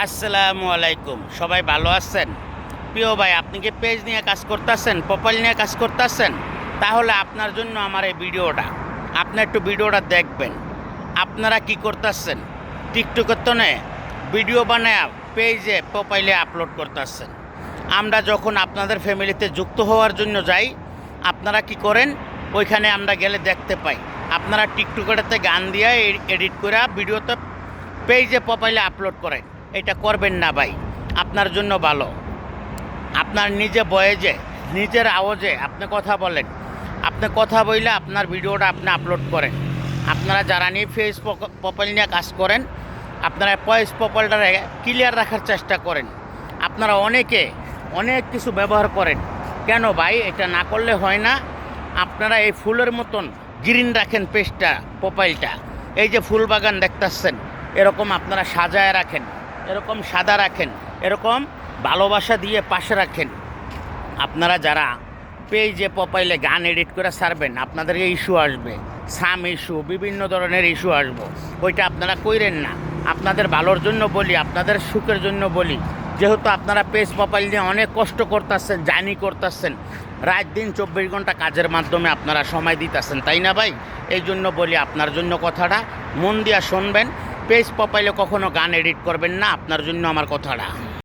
আসসালামু আলাইকুম। সবাই ভালো আছেন? প্রিয় ভাই, আপনি কি পেজ নিয়ে কাজ করতেছেন, প্রোফাইল নিয়ে কাজ করতেছেন? তাহলে আপনার জন্য আমার এই ভিডিওটা, আপনি একটু ভিডিওটা দেখবেন। আপনারা কি করতেছেন? টিকটকের তো নেই ভিডিও বানায় পেজে প্রোফাইলে আপলোড করতেছেন। আমরা যখন আপনাদের ফ্যামিলিতে যুক্ত হওয়ার জন্য যাই, আপনারা কি করেন? ওইখানে আমরা গেলে দেখতে পাই আপনারা টিকটকেরতে গান দিয়ে এডিট করে ভিডিওতে পেজে প্রোফাইলে আপলোড করেন। এটা করবেন না ভাই, আপনার জন্য ভালো। আপনার নিজে বয়েজে নিজের আওয়াজে আপনি কথা বলেন, আপনি কথা বললে আপনার ভিডিওটা আপনি আপলোড করেন। আপনারা যারা নিয়ে ফেস প্রোফাইল নিয়ে কাজ করেন, আপনারা ফেস প্রোফাইলটা ক্লিয়ার রাখার চেষ্টা করেন। আপনারা অনেক কিছু ব্যবহার করেন। কেন ভাই এটা না করলে হয় না? আপনারা এই ফুলের মতন গ্রিন রাখেন পেজটা, প্রোফাইলটা। এই যে ফুল বাগান দেখতেছেন, এরকম আপনারা সাজায় রাখেন, এরকম সাদা রাখেন, এরকম ভালোবাসা দিয়ে পাশে রাখেন। আপনারা যারা পেজে প্রোফাইলে গান এডিট করে ছাড়বেন, আপনাদের ইস্যু আসবে, সাম ইস্যু, বিভিন্ন ধরনের ইস্যু আসবো। ওইটা আপনারা কইরেন না। আপনাদের ভালোর জন্য বলি, আপনাদের সুখের জন্য বলি। যেহেতু আপনারা পেজ প্রোফাইল নিয়ে অনেক কষ্ট করতেছেন, জার্নি করতেছেন, রাত দিন 24 ঘন্টা কাজের মাধ্যমে আপনারা সময় দিতেছেন, তাই না ভাই? এই জন্য বলি, আপনার জন্য কথাটা মন দিয়া শুনবেন। পেজ প্রোফাইলে কখনো গান এডিট করবেন না, আপনার জন্য আমার কথাটা।